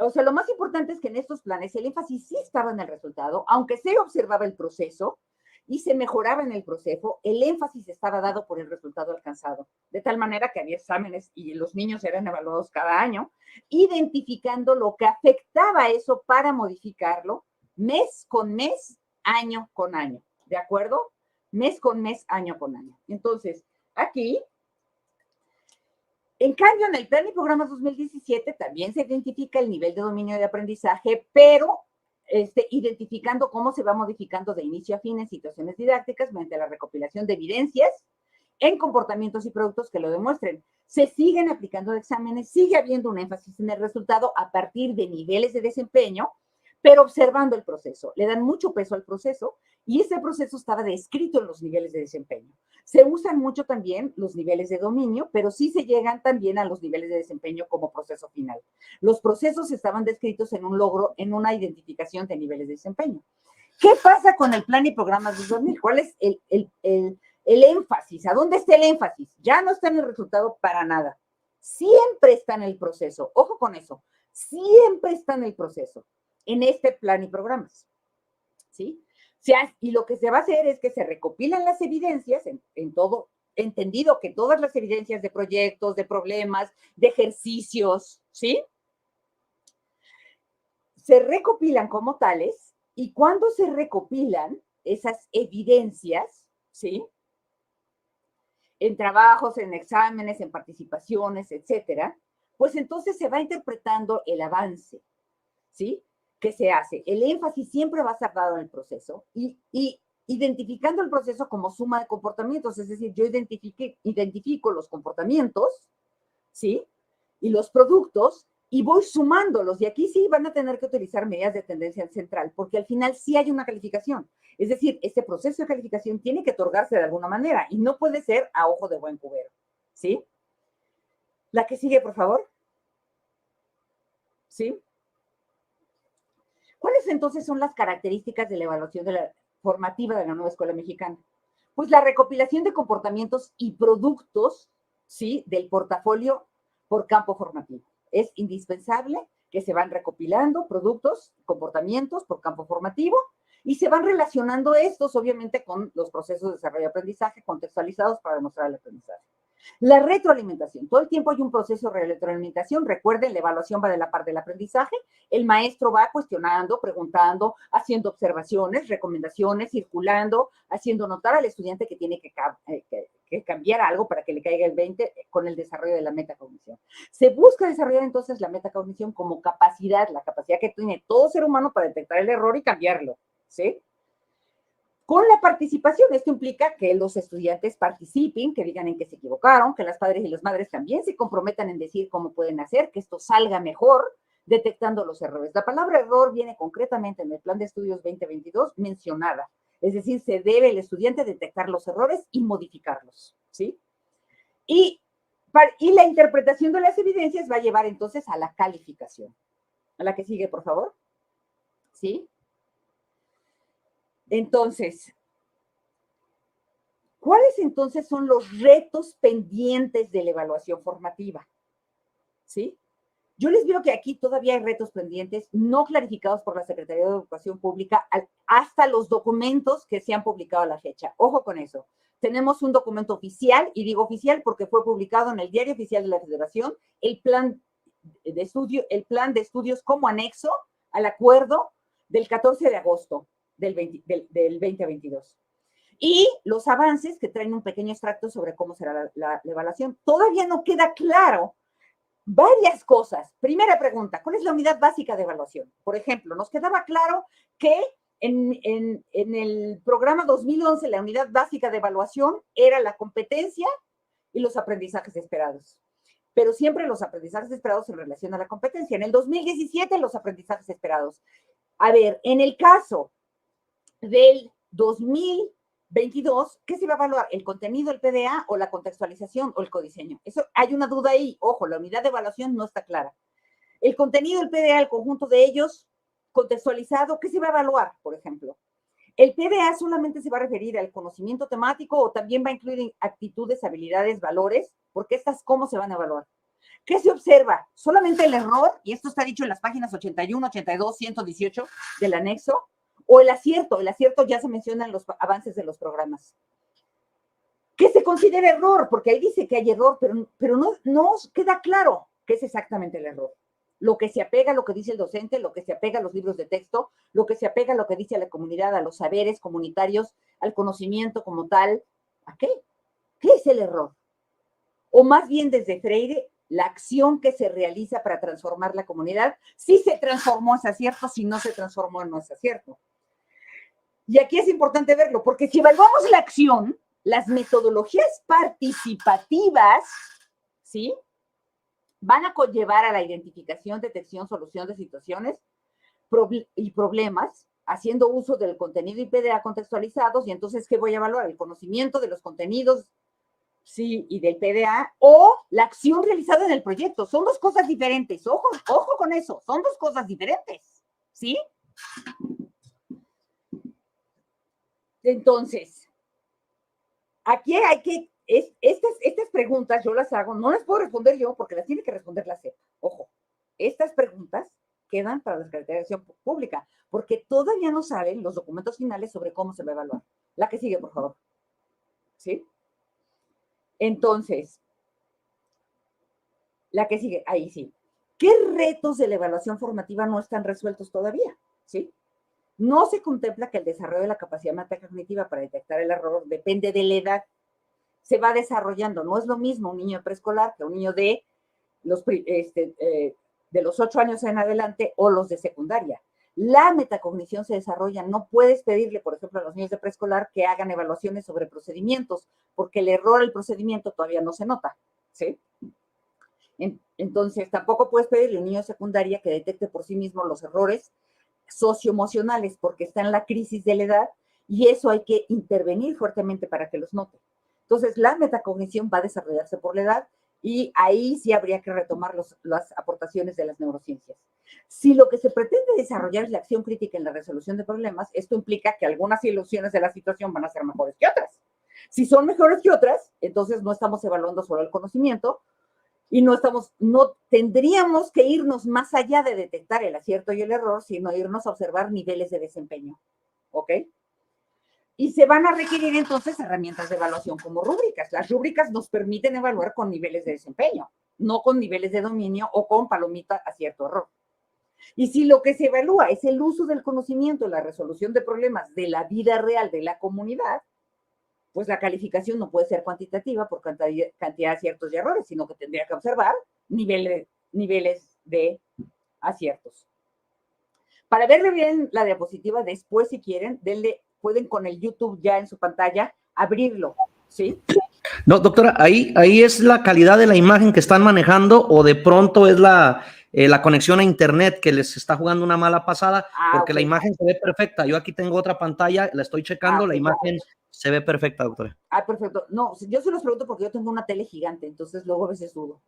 O sea, lo más importante es que en estos planes el énfasis sí estaba en el resultado, aunque se observaba el proceso y se mejoraba en el proceso, el énfasis estaba dado por el resultado alcanzado, de tal manera que había exámenes y los niños eran evaluados cada año, identificando lo que afectaba eso para modificarlo mes con mes, año con año, ¿de acuerdo? Mes con mes, año con año. Entonces, aquí, en cambio, en el plan y programas 2017 también se identifica el nivel de dominio de aprendizaje, pero identificando cómo se va modificando de inicio a fin en situaciones didácticas mediante la recopilación de evidencias en comportamientos y productos que lo demuestren. Se siguen aplicando exámenes, sigue habiendo un énfasis en el resultado a partir de niveles de desempeño, pero observando el proceso. Le dan mucho peso al proceso y ese proceso estaba descrito en los niveles de desempeño. Se usan mucho también los niveles de dominio, pero sí se llegan también a los niveles de desempeño como proceso final. Los procesos estaban descritos en un logro, en una identificación de niveles de desempeño. ¿Qué pasa con el plan y programas de 2000? ¿Cuál es el énfasis? ¿A dónde está el énfasis? Ya no está en el resultado para nada. Siempre está en el proceso. Ojo con eso. Siempre está en el proceso, en este plan y programas. ¿sí? Y lo que se va a hacer es que se recopilan las evidencias en todo, entendido que todas las evidencias de proyectos, de problemas, de ejercicios, ¿sí? Se recopilan como tales, y cuando se recopilan esas evidencias, ¿sí? En trabajos, en exámenes, en participaciones, etcétera, pues entonces se va interpretando el avance, ¿sí? Que se hace. El énfasis siempre va a estar dado en el proceso y identificando el proceso como suma de comportamientos, es decir, yo identifico los comportamientos, ¿sí? Y los productos y voy sumándolos. Y aquí sí van a tener que utilizar medidas de tendencia central, porque al final sí hay una calificación. Es decir, este proceso de calificación tiene que otorgarse de alguna manera y no puede ser a ojo de buen cubero, ¿sí? La que sigue, por favor. ¿Sí? ¿Cuáles entonces son las características de la evaluación formativa de la nueva escuela mexicana? Pues la recopilación de comportamientos y productos, ¿sí? Del portafolio por campo formativo. Es indispensable que se van recopilando productos, comportamientos por campo formativo y se van relacionando estos, obviamente, con los procesos de desarrollo de aprendizaje contextualizados para demostrar el aprendizaje. La retroalimentación. Todo el tiempo hay un proceso de retroalimentación. Recuerden, la evaluación va de la par del aprendizaje. El maestro va cuestionando, preguntando, haciendo observaciones, recomendaciones, circulando, haciendo notar al estudiante que tiene que cambiar algo para que le caiga el 20 con el desarrollo de la metacognición. Se busca desarrollar entonces la metacognición como capacidad, la capacidad que tiene todo ser humano para detectar el error y cambiarlo, ¿sí? Con la participación, esto implica que los estudiantes participen, que digan en qué se equivocaron, que las padres y las madres también se comprometan en decir cómo pueden hacer que esto salga mejor, detectando los errores. La palabra error viene concretamente en el Plan de Estudios 2022 mencionada. Es decir, se debe el estudiante detectar los errores y modificarlos, ¿sí? Y la interpretación de las evidencias va a llevar entonces a la calificación. A la que sigue, por favor. ¿Sí? Entonces, ¿cuáles entonces son los retos pendientes de la evaluación formativa? ¿Sí? Yo les digo que aquí todavía hay retos pendientes no clarificados por la Secretaría de Educación Pública hasta los documentos que se han publicado a la fecha. Ojo con eso. Tenemos un documento oficial, y digo oficial porque fue publicado en el Diario Oficial de la Federación, el plan de estudios como anexo al acuerdo del 14 de agosto del 2022. Y los avances que traen un pequeño extracto sobre cómo será la evaluación. Todavía no queda claro varias cosas. Primera pregunta, ¿cuál es la unidad básica de evaluación? Por ejemplo, nos quedaba claro que en el programa 2011 la unidad básica de evaluación era la competencia y los aprendizajes esperados. Pero siempre los aprendizajes esperados en relación a la competencia. En el 2017 los aprendizajes esperados. A ver, en el caso del 2022, ¿qué se va a evaluar? ¿El contenido, el PDA o la contextualización o el codiseño? Eso hay una duda ahí. Ojo, la unidad de evaluación no está clara. El contenido, el PDA, el conjunto de ellos, contextualizado, ¿qué se va a evaluar, por ejemplo? ¿El PDA solamente se va a referir al conocimiento temático o también va a incluir actitudes, habilidades, valores? Porque estas, ¿cómo se van a evaluar? ¿Qué se observa? ¿Solamente el error? Y esto está dicho en las páginas 81, 82, 118 del anexo. ¿O el acierto? El acierto ya se menciona en los avances de los programas. ¿Qué se considera error? Porque ahí dice que hay error, pero no queda claro qué es exactamente el error. Lo que se apega a lo que dice el docente, lo que se apega a los libros de texto, lo que se apega a lo que dice a la comunidad, a los saberes comunitarios, al conocimiento como tal. ¿A qué? ¿Qué es el error? O más bien desde Freire, la acción que se realiza para transformar la comunidad, si se transformó es acierto, si no se transformó no es acierto. Y aquí es importante verlo, porque si evaluamos la acción, las metodologías participativas, ¿sí? Van a conllevar a la identificación, detección, solución de situaciones y problemas, haciendo uso del contenido y PDA contextualizados, y entonces, ¿qué voy a evaluar? El conocimiento de los contenidos, sí, y del PDA, o la acción realizada en el proyecto. Son dos cosas diferentes. Ojo con eso, son dos cosas diferentes, ¿sí? Entonces, aquí hay que, estas preguntas yo las hago, no las puedo responder yo porque las tiene que responder la CEP. Ojo, estas preguntas quedan para la Secretaría de Educación Pública, porque todavía no salen los documentos finales sobre cómo se va a evaluar. La que sigue, por favor. ¿Sí? Entonces, la que sigue, ahí sí. ¿Qué retos de la evaluación formativa no están resueltos todavía? ¿Sí? No se contempla que el desarrollo de la capacidad metacognitiva para detectar el error depende de la edad. Se va desarrollando. No es lo mismo un niño de preescolar que un niño de los 8 años en adelante o los de secundaria. La metacognición se desarrolla. No puedes pedirle, por ejemplo, a los niños de preescolar que hagan evaluaciones sobre procedimientos, porque el error del procedimiento todavía no se nota. ¿Sí? Entonces, tampoco puedes pedirle a un niño de secundaria que detecte por sí mismo los errores socioemocionales, porque está en la crisis de la edad y eso hay que intervenir fuertemente para que los note. Entonces, la metacognición va a desarrollarse por la edad y ahí sí habría que retomar las aportaciones de las neurociencias. Si lo que se pretende desarrollar es la acción crítica en la resolución de problemas, esto implica que algunas soluciones de la situación van a ser mejores que otras. Si son mejores que otras, entonces no estamos evaluando solo el conocimiento, y no tendríamos que irnos más allá de detectar el acierto y el error, sino irnos a observar niveles de desempeño, ¿ok? Y se van a requerir entonces herramientas de evaluación como rúbricas. Las rúbricas nos permiten evaluar con niveles de desempeño, no con niveles de dominio o con palomita acierto error. Y si lo que se evalúa es el uso del conocimiento, la resolución de problemas de la vida real de la comunidad, pues la calificación no puede ser cuantitativa por cantidad de aciertos y errores, sino que tendría que observar niveles de aciertos. Para verle bien la diapositiva, después, si quieren, pueden con el YouTube ya en su pantalla abrirlo, ¿sí? No, doctora, ahí es la calidad de la imagen que están manejando o de pronto es la conexión a internet que les está jugando una mala pasada, porque la imagen se ve perfecta. Yo aquí tengo otra pantalla, la estoy checando, la imagen se ve perfecta, doctora. Perfecto. No, yo se los pregunto porque yo tengo una tele gigante, entonces luego a veces dudo.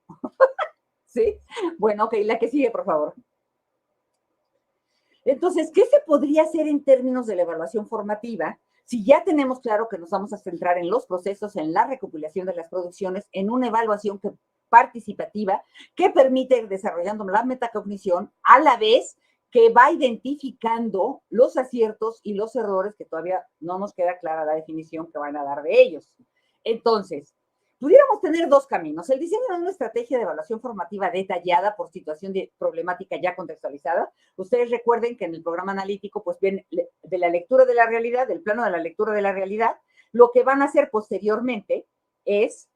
¿Sí? Bueno, ok, la que sigue, por favor. Entonces, ¿qué se podría hacer en términos de la evaluación formativa? Si ya tenemos claro que nos vamos a centrar en los procesos, en la recopilación de las producciones, en una evaluación participativa que permite ir desarrollando la metacognición a la vez que va identificando los aciertos y los errores que todavía no nos queda clara la definición que van a dar de ellos. Entonces, pudiéramos tener dos caminos. El diseño de una estrategia de evaluación formativa detallada por situación de problemática ya contextualizada. Ustedes recuerden que en el programa analítico, pues viene de la lectura de la realidad, del plano de la lectura de la realidad. Lo que van a hacer posteriormente es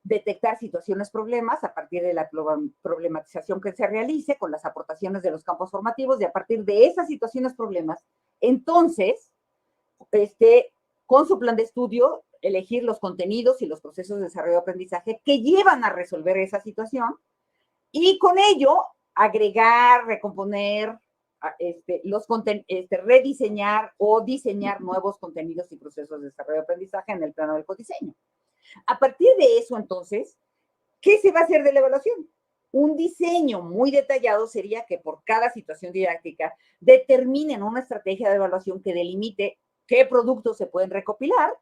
detectar situaciones problemas a partir de la problematización que se realice con las aportaciones de los campos formativos, y a partir de esas situaciones problemas, entonces, con su plan de estudio, elegir los contenidos y los procesos de desarrollo de aprendizaje que llevan a resolver esa situación y con ello agregar, recomponer, rediseñar o diseñar nuevos contenidos y procesos de desarrollo de aprendizaje en el plano del codiseño. A partir de eso, entonces, ¿qué se va a hacer de la evaluación? Un diseño muy detallado sería que por cada situación didáctica determinen una estrategia de evaluación que delimite qué productos se pueden recopilar,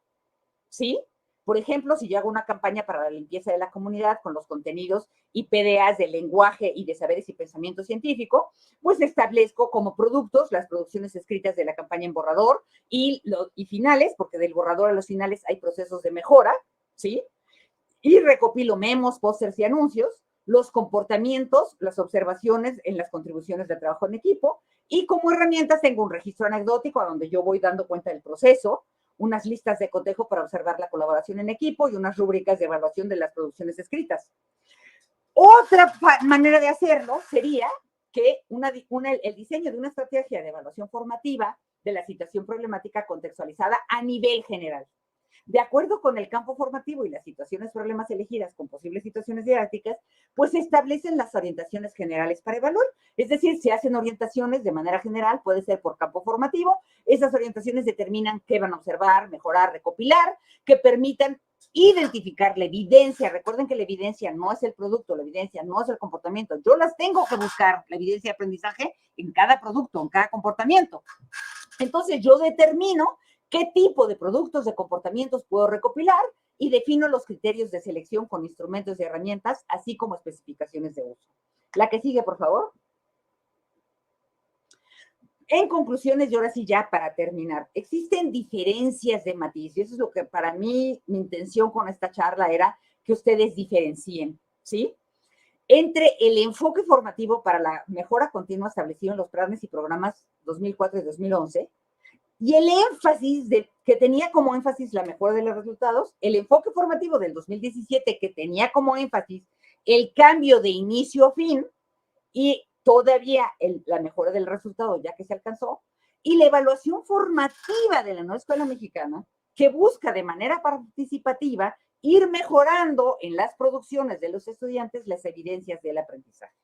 ¿sí? Por ejemplo, si yo hago una campaña para la limpieza de la comunidad con los contenidos y PDAs de lenguaje y de saberes y pensamiento científico, pues establezco como productos las producciones escritas de la campaña en borrador y finales, porque del borrador a los finales hay procesos de mejora, ¿sí? Y recopilo memos, pósters y anuncios, los comportamientos, las observaciones en las contribuciones de trabajo en equipo, y como herramientas tengo un registro anecdótico a donde yo voy dando cuenta del proceso, unas listas de cotejo para observar la colaboración en equipo y unas rúbricas de evaluación de las producciones escritas. Otra manera de hacerlo sería que el diseño de una estrategia de evaluación formativa de la situación problemática contextualizada a nivel general. De acuerdo con el campo formativo y las situaciones problemas elegidas con posibles situaciones didácticas, pues se establecen las orientaciones generales para evaluar. Es decir, se hacen orientaciones de manera general, puede ser por campo formativo. Esas orientaciones determinan qué van a observar, mejorar, recopilar, que permitan identificar la evidencia. Recuerden que la evidencia no es el producto, la evidencia no es el comportamiento. Yo las tengo que buscar, la evidencia de aprendizaje, en cada producto, en cada comportamiento. Entonces, yo determino qué tipo de productos, de comportamientos puedo recopilar y defino los criterios de selección con instrumentos y herramientas, así como especificaciones de uso. La que sigue, por favor. En conclusiones, y ahora sí ya para terminar, existen diferencias de matiz, y eso es lo que para mí, mi intención con esta charla era que ustedes diferencien, ¿sí? Entre el enfoque formativo para la mejora continua establecido en los planes y programas 2004 y 2011, y el énfasis que tenía como énfasis la mejora de los resultados, el enfoque formativo del 2017 que tenía como énfasis el cambio de inicio a fin y todavía la mejora del resultado ya que se alcanzó, y la evaluación formativa de la nueva escuela mexicana que busca de manera participativa ir mejorando en las producciones de los estudiantes las evidencias del aprendizaje.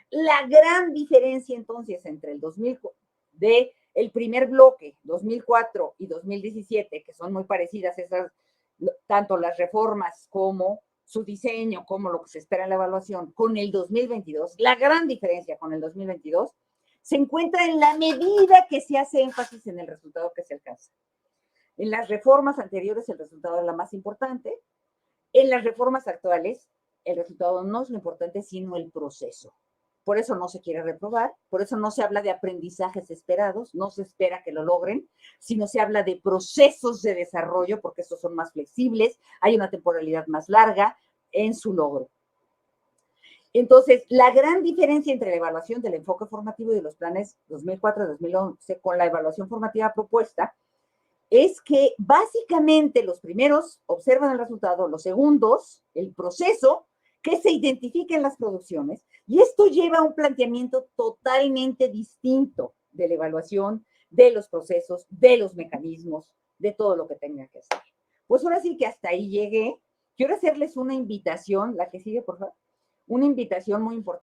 La gran diferencia entonces entre el 2000 de el primer bloque, 2004 y 2017, que son muy parecidas esas, tanto las reformas como su diseño, como lo que se espera en la evaluación, con el 2022, la gran diferencia con el 2022 se encuentra en la medida que se hace énfasis en el resultado que se alcanza. En las reformas anteriores el resultado era la más importante, en las reformas actuales el resultado no es lo importante, sino el proceso. Por eso no se quiere reprobar, por eso no se habla de aprendizajes esperados, no se espera que lo logren, sino se habla de procesos de desarrollo, porque estos son más flexibles, hay una temporalidad más larga en su logro. Entonces, la gran diferencia entre la evaluación del enfoque formativo y de los planes 2004-2011 con la evaluación formativa propuesta es que básicamente los primeros observan el resultado, los segundos, el proceso, que se identifiquen las producciones, y esto lleva a un planteamiento totalmente distinto de la evaluación, de los procesos, de los mecanismos, de todo lo que tenga que hacer. Pues ahora sí que hasta ahí llegué. Quiero hacerles una invitación, la que sigue, por favor, una invitación muy importante.